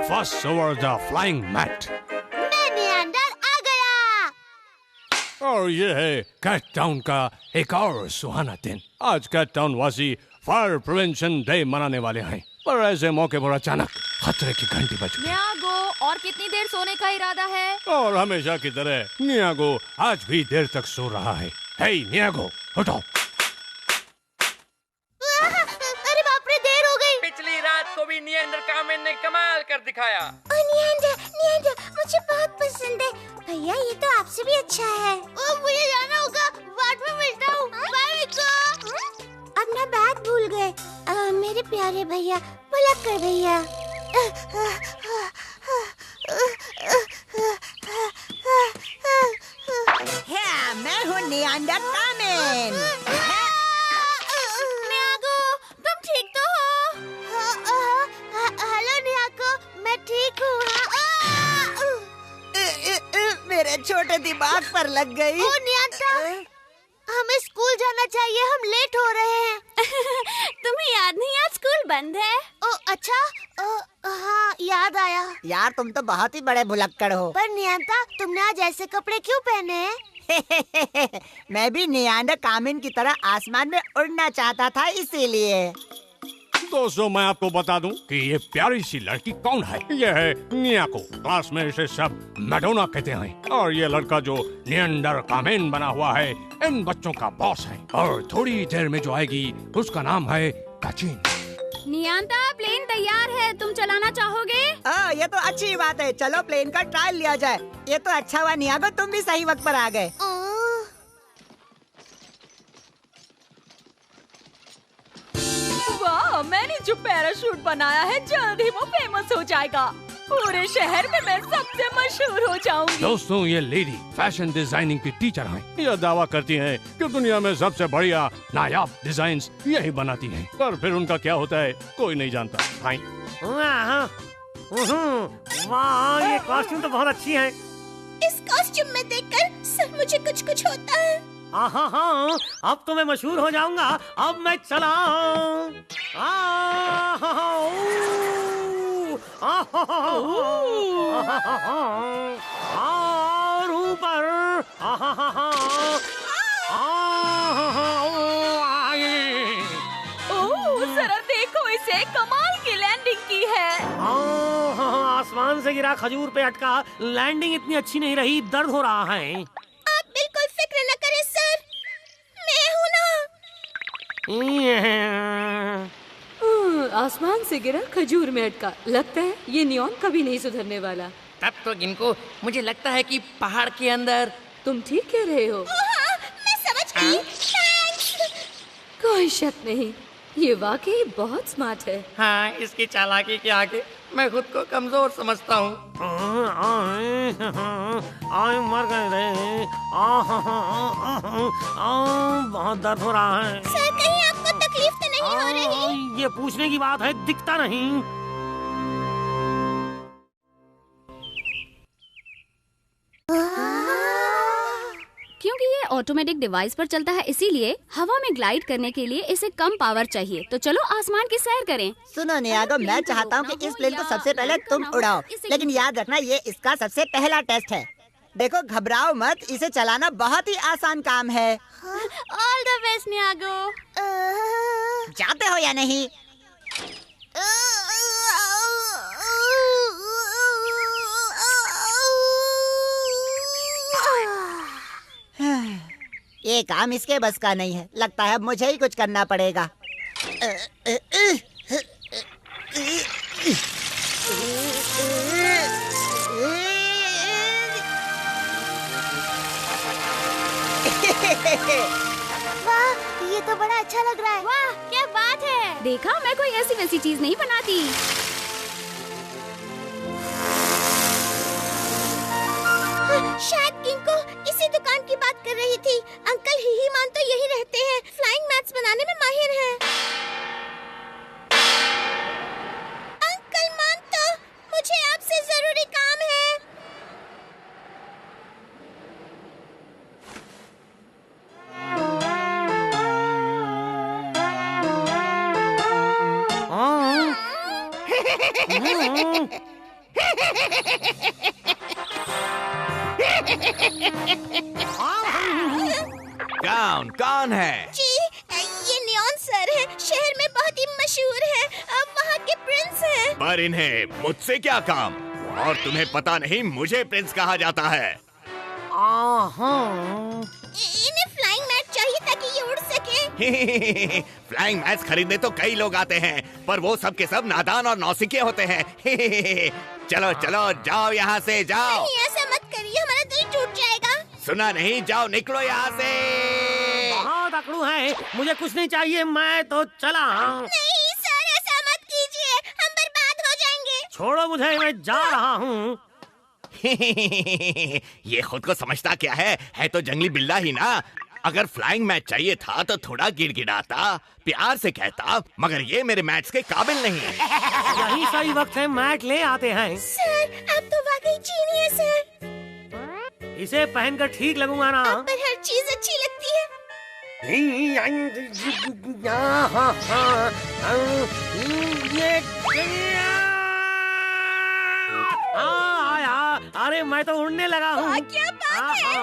fuss over the flying mat. मैं नियंडर आ गया। और ये है कैट टाउन का एक और सुहाना दिन। आज कैट टाउन वासी फायर प्रिवेंशन डे मनाने वाले हैं, पर ऐसे मौके पर अचानक खतरे की घंटी बज गई। न्यागो, और कितनी देर सोने का इरादा है? और हमेशा की तरह नियागो आज भी देर तक सो रहा है। हे नियागो, उठो। अरे बाप रे, देर हो गई। पिछली रात को भी नियंडर कामेन ने कमाल कर दिखाया। नियंडर मुझे बहुत पसंद है। भैया ये तो आपसे भी अच्छा है। मुझे जाना होगा, बाद में मिलता हूँ। बाय मिको। अपना बैग भूल गए। मेरे प्यारे भैया, भुलक्कड़ भैया। मैं हूँ नियंडर कामेन। न्यागो, तुम ठीक तो हो? हेलो न्यागो, मैं ठीक हूँ। मेरे छोटे दिमाग पर लग गई। ओ नियंता, हमें स्कूल जाना चाहिए, हम लेट हो रहे हैं। तुम्हें याद नहीं, आज स्कूल बंद है। ओ अच्छा, हाँ याद आया। यार तुम तो बहुत ही बड़े भुलक्कड़ हो। पर नियंता, तुमने आज ऐसे कपड़े क्यों पहने हैं? मैं भी नियंडर कामेन की तरह आसमान में उड़ना चाहता था, इसीलिए। दोस्तों, मैं आपको बता दूं कि ये प्यारी सी लड़की कौन है। ये है नियाको। क्लास में इसे सब मैडोना कहते हैं। और ये लड़का जो नियंडर कामेन बना हुआ है, इन बच्चों का बॉस है। और थोड़ी देर में जो आएगी उसका नाम है काचिन। नियांता, प्लेन तैयार है, तुम चलाना चाहोगे? ये तो अच्छी बात है। चलो प्लेन का ट्रायल लिया जाए। ये तो अच्छा हुआ नियागो, तुम भी सही वक्त पर आ गए। वाह, मैंने जो पैराशूट बनाया है जल्द ही वो फेमस हो जाएगा। पूरे शहर में मैं सबसे मशहूर हो जाऊंगी। दोस्तों, ये लेडी फैशन डिजाइनिंग की टीचर हैं। यह दावा करती हैं कि दुनिया में सबसे बढ़िया नायाब डिजाइन्स यही बनाती हैं। पर फिर उनका क्या होता है कोई नहीं जानता। हाय। वाह, ये कॉस्ट्यूम तो बहुत अच्छी है। इस कॉस्ट्यूम में देखकर सब मुझे कुछ कुछ होता है। हाँ, अब तो मैं मशहूर हो जाऊंगा। अब मैं चला। और ऊपर। जरा देखो इसे, कमाल की लैंडिंग की है। आसमान से गिरा खजूर पे अटका। लैंडिंग इतनी अच्छी नहीं रही, दर्द हो रहा है। आप बिल्कुल फिक्र न करें सर, मैं हूँ ना। आसमान से गिरा खजूर में अटका। लगता है ये नियॉन कभी नहीं सुधरने वाला। तब तो इनको मुझे लगता है कि पहाड़ के अंदर। तुम ठीक कह रहे हो। हाँ, मैं समझ गई। थैंक्स। कोई शक नहीं, ये वाकई बहुत स्मार्ट है। हाँ, इसकी चालाकी के आगे मैं खुद को कमजोर समझता हूँ। मर गए रे। बहुत दर्द हो रहा है। सर, कहीं आपको तकलीफ तो नहीं हो रही? ये पूछने की बात है, दिखता नहीं। क्योंकि ये ऑटोमेटिक डिवाइस पर चलता है, इसीलिए हवा में ग्लाइड करने के लिए इसे कम पावर चाहिए। तो चलो आसमान की सैर करें। सुनो नियागो, मैं चाहता हूँ कि इस प्लेन को सबसे पहले तुम उड़ाओ। लेकिन याद रखना, ये इसका सबसे पहला टेस्ट है। देखो, घबराओ मत, इसे चलाना बहुत ही आसान काम है। ऑल द बेस्ट नियागो। जाते हो या नहीं? ये काम इसके बस का नहीं है। लगता है अब मुझे ही कुछ करना पड़ेगा। वाह, ये तो बड़ा अच्छा लग रहा है। वाह, क्या बात है। देखा, मैं कोई ऐसी वैसी चीज नहीं बनाती। शायद किंको इसी दुकान की बात कर रही थी। अंकल ही मान तो यही रहते हैं, फ्लाइंग मैट्स बनाने में माहिर हैं। अंकल मान तो, मुझे आपसे जरूरी काम है। कौन है? जी, ये नियॉन सर है, शहर में बहुत ही मशहूर है, अब वहाँ के प्रिंस हैं। पर इन्हें मुझसे क्या काम? और तुम्हें पता नहीं मुझे प्रिंस कहा जाता है। इन्हें फ्लाइंग मैट चाहिए ताकि ये उड़ सके। फ्लाइंग मैट्स खरीदने तो कई लोग आते हैं, पर वो सब के सब नादान और नौसिखे होते हैं। चलो चलो जाओ यहाँ से, जाओ। नहीं, ऐसा मत करिए, हमारा दिल टूट जाएगा। सुना नहीं? जाओ, निकलो यहाँ से। बहुत अकड़ू है, मुझे कुछ नहीं चाहिए, मैं तो चला। नहीं सर, ऐसा मत कीजिए, हम बर्बाद हो जाएंगे। छोड़ो मुझे, मैं जा रहा हूँ। ये खुद को समझता क्या है तो जंगली बिल्ला ही ना। अगर फ्लाइंग मैच चाहिए था तो थोड़ा गिड़गिड़ाता, प्यार से कहता, मगर ये मेरे मैच के काबिल नहीं है। यही सही वक्त है, मैट ले आते हैं। सर, आप तो वाकई जीनियस हैं। इसे पहनकर ठीक लगूंगा ना? आप पर हर चीज अच्छी लगती है। अरे मैं तो उड़ने लगा हूँ। क्या बात है?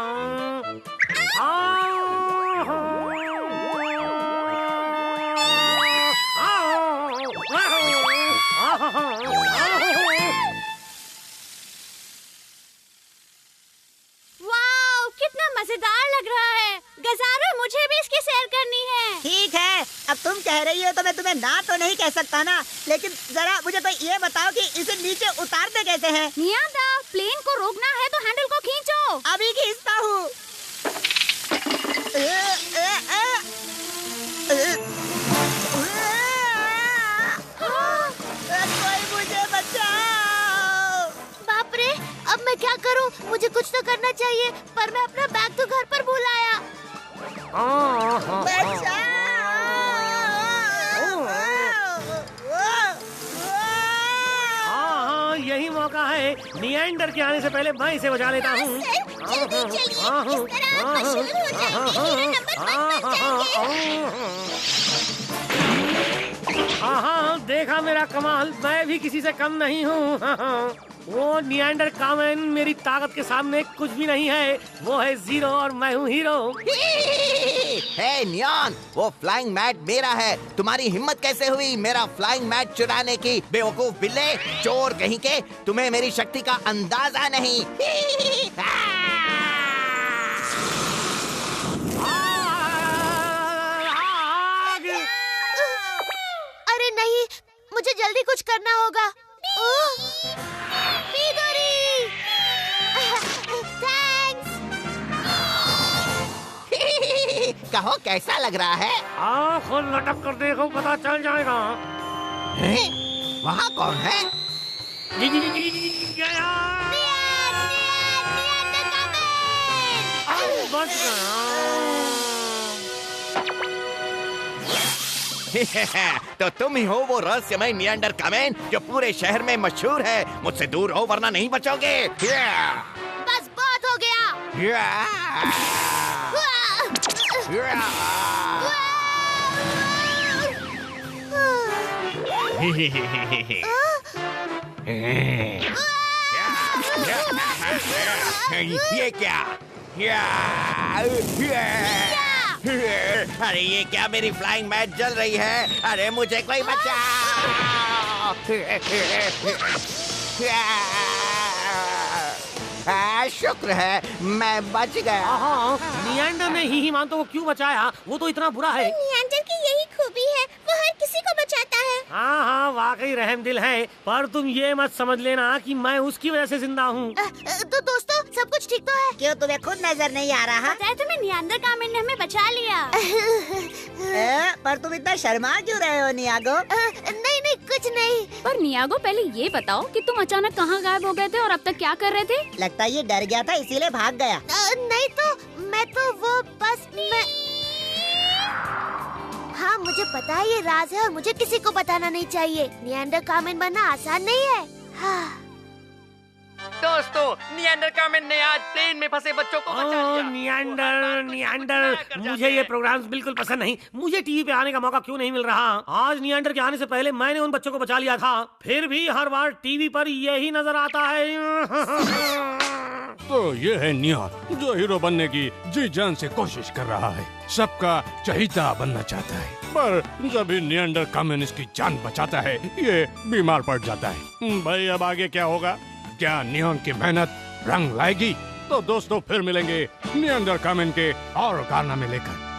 वाओ, कितना मजेदार लग रहा है। गजारो, मुझे भी इसकी सैर करनी है। ठीक है, अब तुम कह रही हो तो मैं तुम्हें ना तो नहीं कह सकता ना, लेकिन जरा मुझे तो ये बताओ कि इसे नीचे उतारते कैसे हैं? नियांदा, प्लेन को रोकना है तो हैंडल को खींचो। अभी खींचता हूँ। कोई मुझे बचाओ। बाप रे, अब मैं क्या करूं? मुझे कुछ तो करना चाहिए, पर मैं अपना बैग तो घर पर भूल आया। हाँ, यही मौका है। निएंडर के आने से पहले मैं इसे बचा लेता हूँ। जल्दी चलिए, इस तरह आप मशहूर हो जाएंगे, हीरो नंबर 1 बन जाएंगे। हाँ, देखा मेरा कमाल, मैं भी किसी से कम नहीं हूँ। वो निएंडर कामेन मेरी ताकत के सामने कुछ भी नहीं है। वो है जीरो और मैं हूँ हीरो। हे नियॉन, वो फ्लाइंग मैट मेरा है। तुम्हारी हिम्मत कैसे हुई मेरा फ्लाइंग मैट चुराने की? बेवकूफ बिल्ले, चोर कहीं के, तुम्हें मेरी शक्ति का अंदाजा नहीं। अरे नहीं, मुझे जल्दी कुछ करना होगा। बिगोरी! थैंक्स। कहो कैसा लग रहा है? खुद लटक कर देखो, पता चल जाएगा। वहाँ कौन है? बच गया। तो तुम ही हो वो रहस्यमय निएंडर कामेन जो पूरे शहर में मशहूर है। मुझसे दूर हो वरना नहीं बचोगे। बस बहुत हो गया। ये क्या? अरे ये क्या, मेरी फ्लाइंग मैट जल रही है। अरे मुझे कोई बचाओ। शुक्र है मैं बच गया। निएंडर ने ही मानतो को क्यों बचाया? वो तो इतना बुरा है। निएंडर की यही खूबी है, वो हर किसी को बचाता है। हाँ, वाकई रहमदिल है, पर तुम ये मत समझ लेना कि मैं उसकी वजह से जिंदा हूँ। तो दोस्तों, सब कुछ ठीक तो है? क्यों, तुम्हें खुद नजर नहीं आ रहा? पता है तुम्हें, नियांडर कामेन ने हमें बचा लिया। पर तुम इतना शर्मा क्यों रहे हो नियागो? नहीं नहीं, कुछ नहीं। पर नियागो, पहले ये बताओ कि तुम अचानक कहाँ गायब हो गए थे और अब तक क्या कर रहे थे? लगता है ये डर गया था इसीलिए भाग गया। नहीं तो मैं तो वो बस मैं। हाँ, मुझे पता है ये राज है और मुझे किसी को बताना नहीं चाहिए। निएंडर कामेन बनना आसान नहीं है। हाँ। दोस्तों, नियंडर कामेन ने आज प्लेन में फंसे बच्चों को बचा लिया। नियंडर, मुझे ये प्रोग्राम्स बिल्कुल पसंद नहीं। मुझे टीवी पे आने का मौका क्यों नहीं मिल रहा? आज नियंडर के आने से पहले मैंने उन बच्चों को बचा लिया था, फिर भी हर बार टीवी पर यही नजर आता है। तो ये है नियॉन, जो हीरो बनने की जी जान से कोशिश कर रहा है, सबका चहीता बनना चाहता है, पर जब ही नियंडर कामेन इसकी जान बचाता है, ये बीमार पड़ जाता है। भाई अब आगे क्या होगा? क्या नियॉन की मेहनत रंग लाएगी? तो दोस्तों फिर मिलेंगे नियंडर कामेन के और कारनामे लेकर।